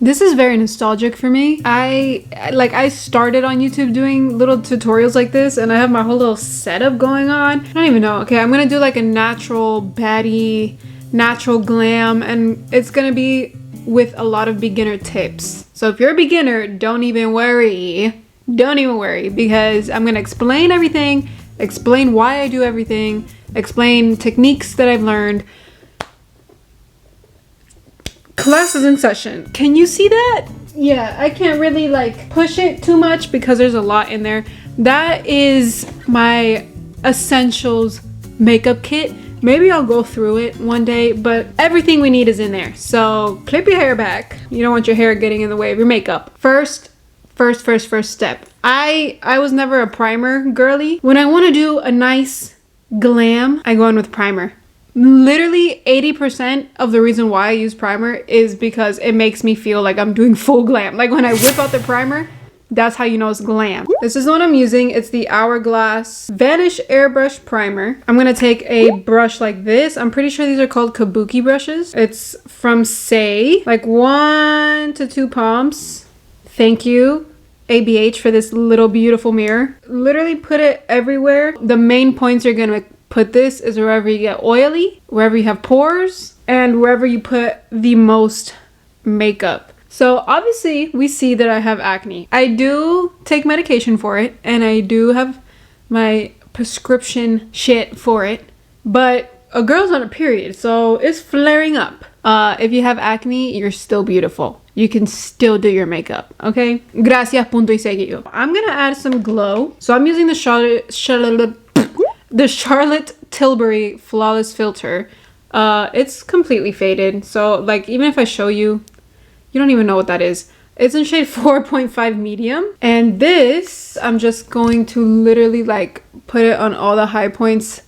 This is very nostalgic for me. I started on YouTube doing little tutorials like this, and I have my whole little setup going on. I don't even know. Okay, I'm gonna do like a natural baddie, natural glam, and it's gonna be with a lot of beginner tips. So if you're a beginner, don't even worry. Don't even worry, because I'm gonna explain everything, explain why I do everything, explain techniques that I've learned. Class is in session. Can you see that? Yeah, I can't really like push it too much because there's a lot in there. That is my essentials makeup kit. Maybe I'll go through it one day, but everything we need is in there. So clip your hair back. You don't want your hair getting in the way of your makeup. First step. I was never a primer girly. When I want to do a nice glam, I go in with primer. Literally 80% of the reason why I use primer is because it makes me feel like I'm doing full glam. Like when I whip out the primer, that's how you know it's glam. This is the one I'm using. It's the Hourglass Vanish Airbrush Primer. I'm gonna take a brush like this. I'm pretty sure these are called kabuki brushes. It's from Say, like 1 to 2 palms. Thank you, ABH, for this little beautiful mirror. Literally put it everywhere. The main points you're gonna put this is wherever you get oily, wherever you have pores, and wherever you put the most makeup. So obviously we see that I have acne. I do take medication for it, and I do have my prescription shit for it, but a girl's on a period, so it's flaring up. If you have acne, you're still beautiful. You can still do your makeup, okay? Gracias, punto y seguido. I'm gonna add some glow. So I'm using the Charlotte Tilbury Flawless Filter. It's completely faded, so like even if I show you, you don't even know what that is. It's in shade 4.5 medium, and this I'm just going to literally like put it on all the high points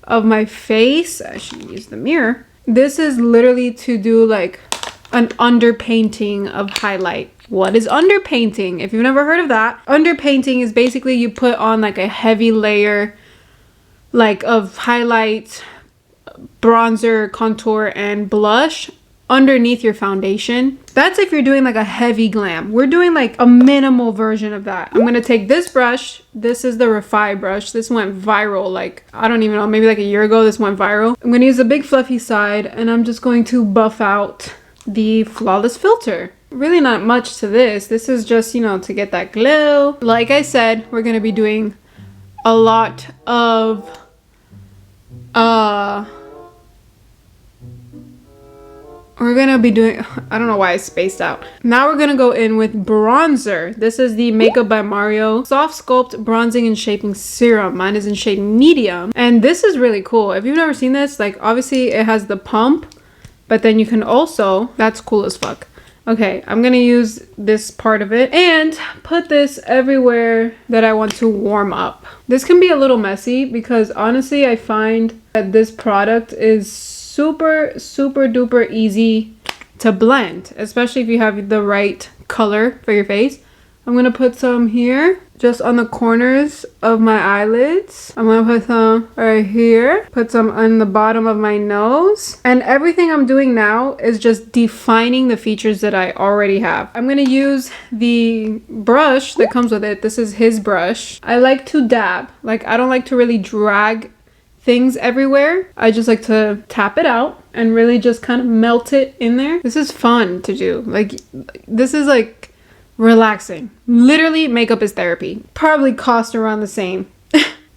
of my face. I should use the mirror. This is literally to do like an underpainting of highlight. What is underpainting? If you've never heard of that, underpainting is basically you put on like a heavy layer like of highlight, bronzer, contour, and blush underneath your foundation. That's if you're doing like a heavy glam. We're doing like a minimal version of that. I'm gonna take this brush. This is the Refi brush. This went viral, like, I don't even know, maybe like a year ago this went viral. I'm gonna use the big fluffy side, and I'm just going to buff out the Flawless Filter. Really not much to this. This is just, you know, to get that glow. Like I said, we're gonna be doing a lot of we're gonna be doing, I don't know why I spaced out. Now we're gonna go in with bronzer. This is the Makeup by Mario Soft Sculpt Bronzing and Shaping Serum. Mine is in shade medium, and this is really cool. If you've never seen this, like obviously it has the pump, but then you can also, that's cool as fuck. Okay, I'm gonna use this part of it and put this everywhere that I want to warm up. This can be a little messy because honestly I find that this product is super duper easy to blend, especially if you have the right color for your face. I'm gonna put some here, just on the corners of my eyelids. I'm gonna put some right here, put some on the bottom of my nose. And everything I'm doing now is just defining the features that I already have. I'm gonna use the brush that comes with it. This is his brush. I like to dab. Like, I don't like to really drag things everywhere. I just like to tap it out and really just kind of melt it in there. This is fun to do. Like, this is like relaxing. Literally, makeup is therapy. Probably cost around the same.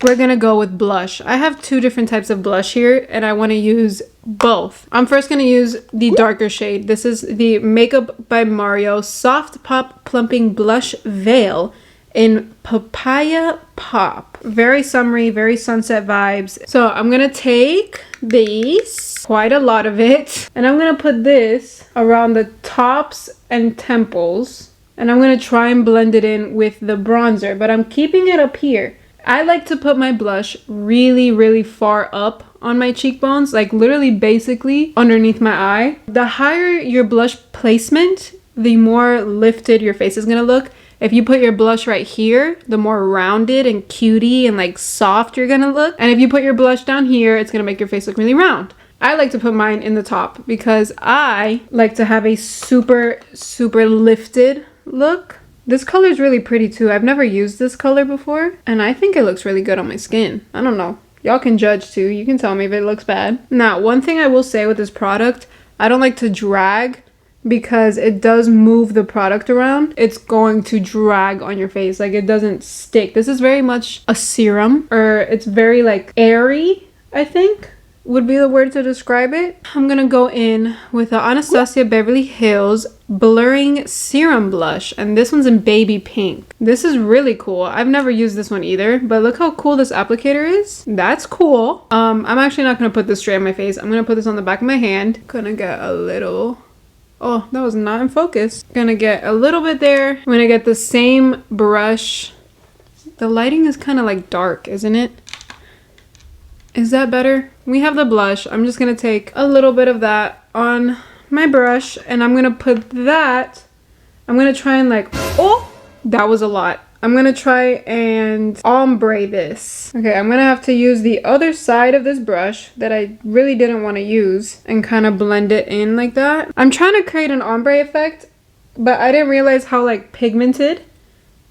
We're gonna go with blush. I have 2 different types of blush here, and I want to use both. I'm first gonna use the darker shade. This is the Makeup by Mario Soft Pop Plumping Blush Veil in Papaya Pop. Very summery, very sunset vibes. So I'm gonna take these, quite a lot of it, and I'm gonna put this around the tops and temples, and I'm gonna try and blend it in with the bronzer, but I'm keeping it up here. I like to put my blush really far up on my cheekbones, like literally basically underneath my eye. The higher your blush placement, the more lifted your face is gonna look. If you put your blush right here, the more rounded and cutie and like soft you're gonna look. And if you put your blush down here, it's gonna make your face look really round. I like to put mine in the top because I like to have a super, super lifted look. This color is really pretty too. I've never used this color before, and I think it looks really good on my skin. I don't know. Y'all can judge too. You can tell me if it looks bad. Now, one thing I will say with this product, I don't like to drag because it does move the product around. It's going to drag on your face. Like, it doesn't stick. This is very much a serum, or it's very like airy, I think would be the word to describe it. I'm gonna go in with the Anastasia Beverly Hills Blurring Serum Blush, and this one's in baby pink. This is really cool. I've never used this one either, but look how cool this applicator is. That's cool. I'm actually not gonna put this straight on my face. I'm gonna put this on the back of my hand. Gonna get a little... Oh, that was not in focus. Gonna get a little bit there. I'm gonna get the same brush. The lighting is kind of like dark, isn't it? Is that better? We have the blush. I'm just gonna take a little bit of that on my brush, and I'm gonna put that. I'm gonna try and like, oh, that was a lot. I'm gonna try and ombre this. Okay, I'm gonna have to use the other side of this brush that I really didn't want to use and kind of blend it in like that. I'm trying to create an ombre effect, but I didn't realize how like pigmented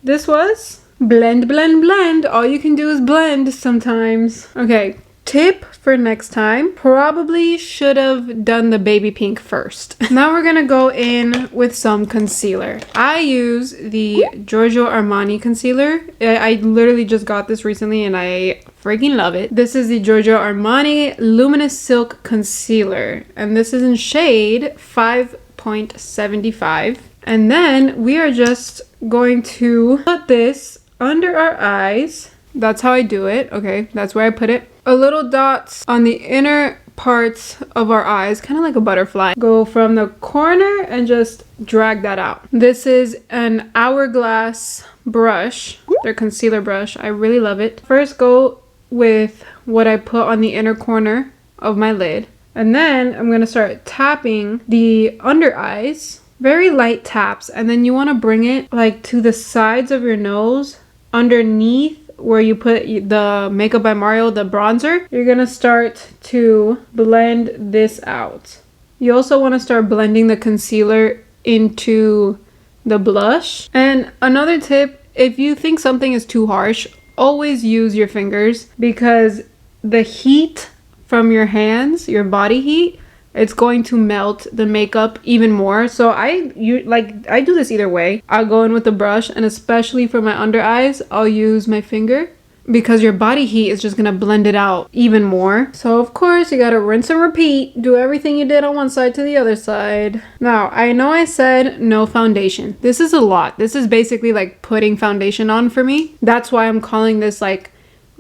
this was. Blend, blend, blend. All you can do is blend sometimes. Okay. Tip for next time, probably should have done the baby pink first. Now we're gonna go in with some concealer. I use the Giorgio Armani concealer. I literally just got this recently and I freaking love it. This is the Giorgio Armani Luminous Silk Concealer, and this is in shade 5.75. And then we are just going to put this under our eyes. That's how I do it. Okay, that's where I put it. A little dots on the inner parts of our eyes, kind of like a butterfly. Go from the corner and just drag that out. This is an Hourglass brush, their concealer brush. I really love it. First, go with what I put on the inner corner of my lid. And then I'm going to start tapping the under eyes. Very light taps. And then you want to bring it like to the sides of your nose, underneath where you put the Makeup by Mario, the bronzer. You're gonna start to blend this out. You also want to start blending the concealer into the blush. And another tip, if you think something is too harsh, always use your fingers, because the heat from your hands, your body heat, it's going to melt the makeup even more. So I do this either way. I'll go in with the brush, and especially for my under eyes, I'll use my finger, because your body heat is just gonna blend it out even more. So of course you gotta rinse and repeat. Do everything you did on one side to the other side. Now, I know I said no foundation. This is a lot. This is basically like putting foundation on for me. That's why I'm calling this like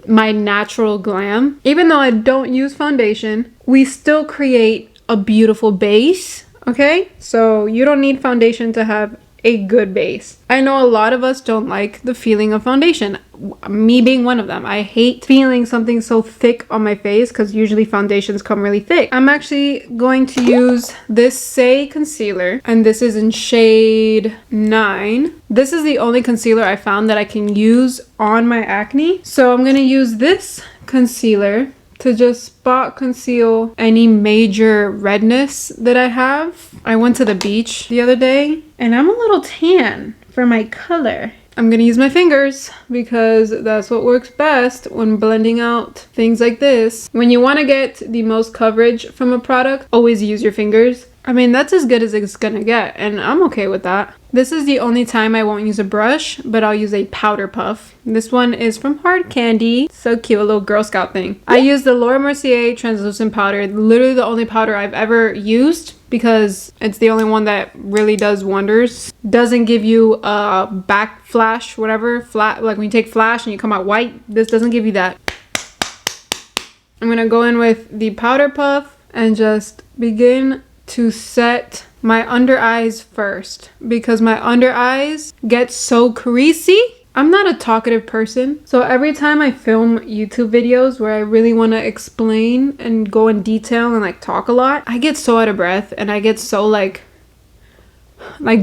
my natural glam. Even though I don't use foundation, we still create a beautiful base, okay? So you don't need foundation to have a good base. I know a lot of us don't like the feeling of foundation, me being one of them. I hate feeling something so thick on my face, because usually foundations come really thick. I'm actually going to use this Say concealer, and this is in shade 9. This is the only concealer I found that I can use on my acne. So I'm gonna use this concealer to just spot conceal any major redness that I have. I went to the beach the other day and I'm a little tan for my color. I'm gonna use my fingers because that's what works best when blending out things like this. When you wanna get the most coverage from a product, always use your fingers. I mean, that's as good as it's gonna get, and I'm okay with that. This is the only time I won't use a brush, but I'll use a powder puff. This one is from Hard Candy. So cute, a little Girl Scout thing. I use the Laura Mercier translucent powder, literally the only powder I've ever used, because it's the only one that really does wonders. Doesn't give you a back flash, whatever, flat, like when you take flash and you come out white. This doesn't give you that. I'm gonna go in with the powder puff and just begin to set my under eyes first, because my under eyes get so creasy. I'm not a talkative person, so every time I film YouTube videos where I really want to explain and go in detail and like talk a lot, I get so out of breath and I get so like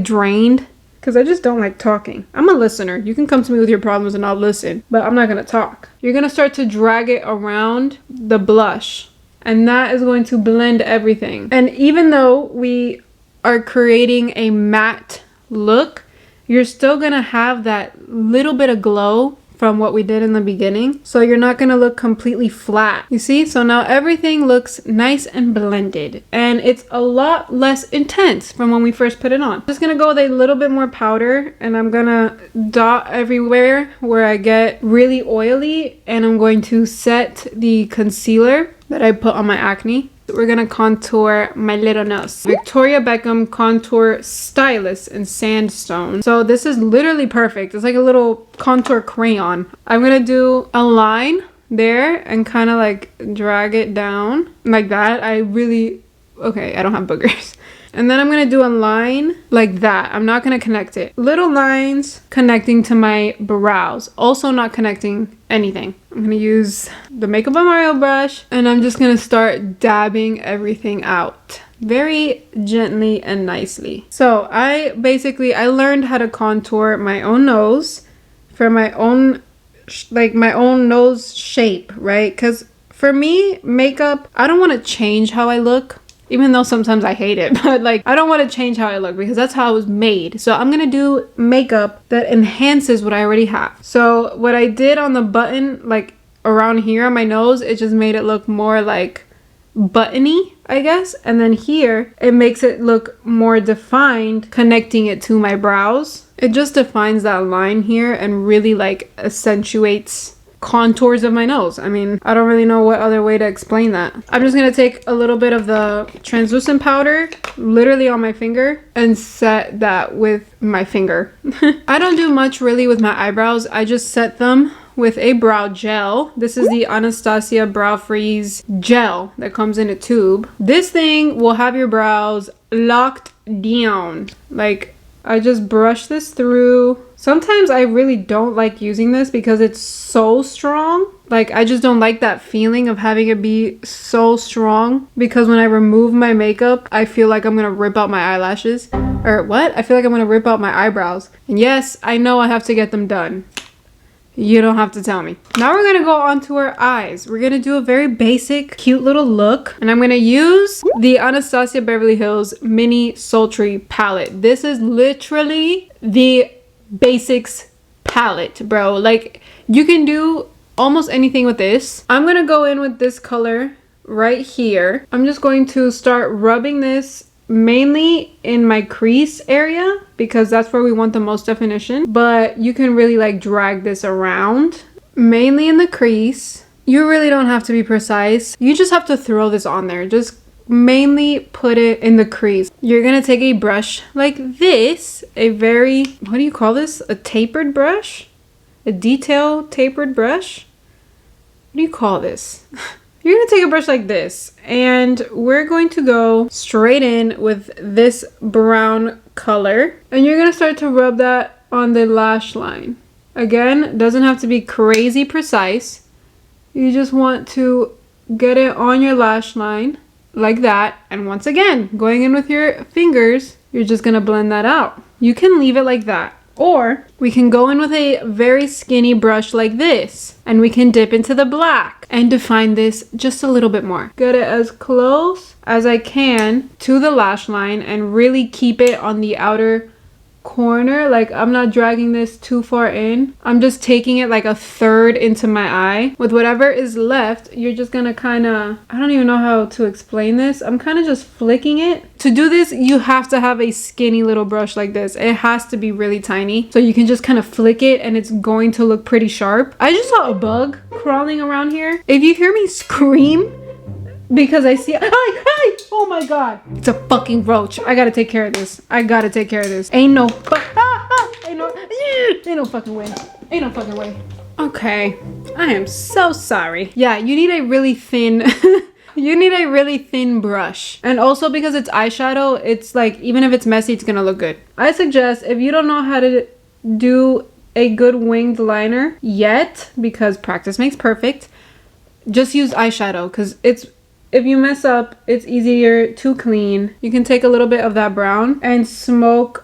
drained, because I just don't like talking. I'm a listener. You can come to me with your problems and I'll listen, but I'm not gonna talk. You're gonna start to drag it around the blush, and that is going to blend everything. And even though we are creating a matte look, you're still gonna have that little bit of glow from what we did in the beginning, so you're not gonna look completely flat. You see? So now everything looks nice and blended, and it's a lot less intense from when we first put it on. I'm just gonna go with a little bit more powder, and I'm gonna dot everywhere where I get really oily, and I'm going to set the concealer that I put on my acne. We're gonna contour my little nose. Victoria Beckham Contour Stylist in Sandstone. So this is literally perfect. It's like a little contour crayon. I'm gonna do a line there and kind of like drag it down like that. Okay, I don't have boogers. And then I'm gonna do a line like that. I'm not gonna connect it. Little lines connecting to my brows. Also not connecting anything. I'm gonna use the Makeup by Mario brush, and I'm just gonna start dabbing everything out very gently and nicely. So I learned how to contour my own nose for my own nose shape, right? Because for me, makeup, I don't want to change how I look. Even though sometimes I hate it, but like I don't want to change how I look because that's how I was made. So I'm gonna do makeup that enhances what I already have. So what I did on the button, like around here on my nose, it just made it look more like buttony, I guess. And then here, it makes it look more defined, connecting it to my brows. It just defines that line here and really like accentuates contours of my nose. I mean, I don't really know what other way to explain that. I'm just gonna take a little bit of the translucent powder literally on my finger and set that with my finger. I don't do much really with my eyebrows. I just set them with a brow gel. This is the Anastasia Brow Freeze gel that comes in a tube. This thing will have your brows locked down. Like, I just brush this through. Sometimes I really don't like using this because it's so strong. Like, I just don't like that feeling of having it be so strong, because when I remove my makeup, I feel like I'm gonna rip out my eyelashes. Or what? I feel like I'm gonna rip out my eyebrows. And yes, I know I have to get them done. You don't have to tell me. Now we're gonna go on to our eyes. We're gonna do a very basic, cute little look. And I'm gonna use the Anastasia Beverly Hills Mini Sultry palette. This is literally the basics palette, bro. Like, you can do almost anything with this. I'm gonna go in with this color right here. I'm just going to start rubbing this mainly in my crease area because that's where we want the most definition, but you can really like drag this around mainly in the crease. You really don't have to be precise. You just have to throw this on there. Just mainly put it in the crease. You're gonna take a brush like this, a very, what do you call this? A tapered brush? A detail tapered brush? What do you call this? You're gonna take a brush like this, and we're going to go straight in with this brown color, and you're gonna start to rub that on the lash line. Again, doesn't have to be crazy precise. You just want to get it on your lash line like that, and once again, going in with your fingers, you're just gonna blend that out. You can leave it like that, or we can go in with a very skinny brush like this, and we can dip into the black and define this just a little bit more. Get it as close as I can to the lash line and really keep it on the outer corner. Like, I'm not dragging this too far in. I'm just taking it like a third into my eye. With whatever is left, you're just gonna kind of, I don't even know how to explain this. I'm kind of just flicking it. To do this, you have to have a skinny little brush like this. It has to be really tiny, so you can just kind of flick it and it's going to look pretty sharp. I just saw a bug crawling around here. If you hear me scream because I see, hi, oh my god, it's a fucking roach. I gotta take care of this. Ain't no fucking way. Ain't no fucking way. Okay, I am so sorry. Yeah, you need a really thin you need a really thin brush. And also, because it's eyeshadow, it's like, even if it's messy, it's gonna look good. I suggest, if you don't know how to do a good winged liner yet, because practice makes perfect, just use eyeshadow, because if you mess up, it's easier to clean. You can take a little bit of that brown and smoke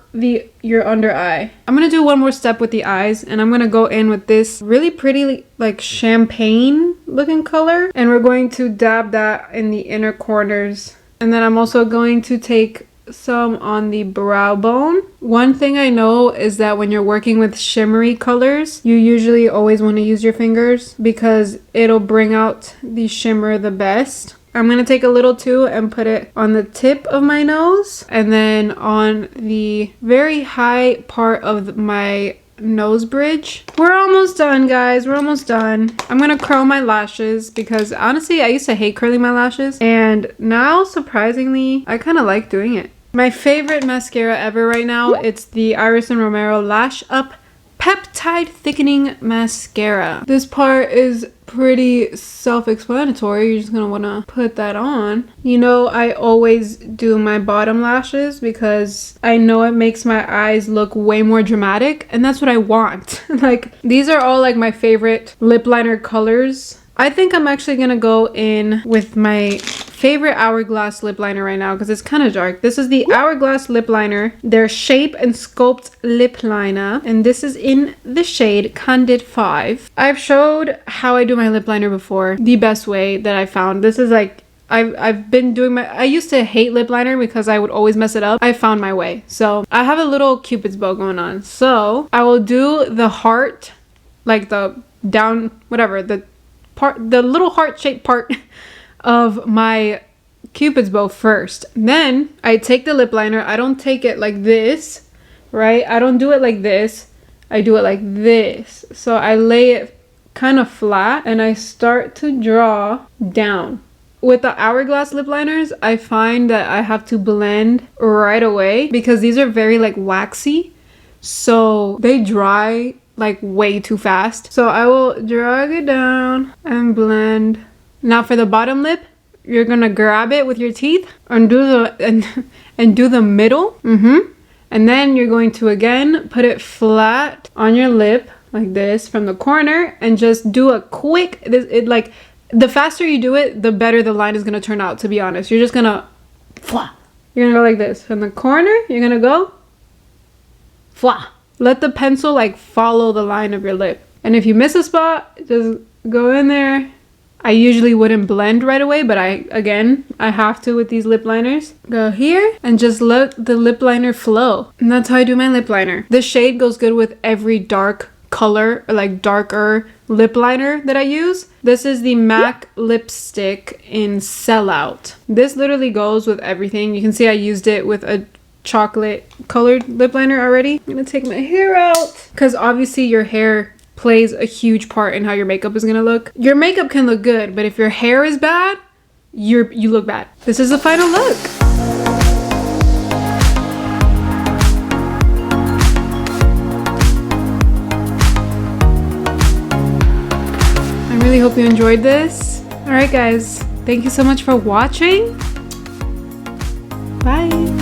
your under eye. I'm gonna do one more step with the eyes, and I'm gonna go in with this really pretty like champagne looking color. And we're going to dab that in the inner corners. And then I'm also going to take some on the brow bone. One thing I know is that when you're working with shimmery colors, you usually always want to use your fingers because it'll bring out the shimmer the best. I'm going to take a little too and put it on the tip of my nose and then on the very high part of my nose bridge. We're almost done, guys. We're almost done. I'm gonna curl my lashes because honestly I used to hate curling my lashes, and now surprisingly I kind of like doing it. My favorite mascara ever right now, it's the Iris and Romero Lash Up Peptide Thickening Mascara. This part is pretty self-explanatory. You're just gonna want to put that on. You know, I always do my bottom lashes because I know it makes my eyes look way more dramatic, and that's what I want. Like, these are all like my favorite lip liner colors. I think I'm actually gonna go in with my favorite Hourglass lip liner right now because it's kind of dark. This is the Hourglass lip liner, their Shape and Sculpt lip liner, and this is in the shade Candid 5. I've showed how I do my lip liner before, the best way that I found. This is like, I've been doing I used to hate lip liner because I would always mess it up. I found my way. So I have a little Cupid's bow going on. So I will do the heart, like the down, whatever, the little heart-shaped part of my Cupid's bow first. Then I take the lip liner. I don't take it like this, right? I don't do it like this. I do it like this. So I lay it kind of flat and I start to draw down. With the Hourglass lip liners, I find that I have to blend right away because these are very like waxy. So they dry like way too fast. So I will drag it down and blend. Now for the bottom lip, you're gonna grab it with your teeth and do the middle. And then you're going to again put it flat on your lip like this from the corner and just do a quick, like the faster you do it, the better the line is gonna turn out, to be honest. You're just gonna, you're gonna go like this. From the corner, you're gonna go, let the pencil like follow the line of your lip. And if you miss a spot, just go in there. I usually wouldn't blend right away, but I have to with these lip liners. Go here and just let the lip liner flow. And that's how I do my lip liner. This shade goes good with every dark color or like darker lip liner that I use. This is the MAC lipstick in Sellout. This literally goes with everything. You can see I used it with a chocolate colored lip liner already. I'm gonna take my hair out because obviously your hair plays a huge part in how your makeup is gonna look. Your makeup can look good, but if your hair is bad, you look bad. This is the final look. I really hope you enjoyed this. All right, guys, thank you so much for watching. Bye.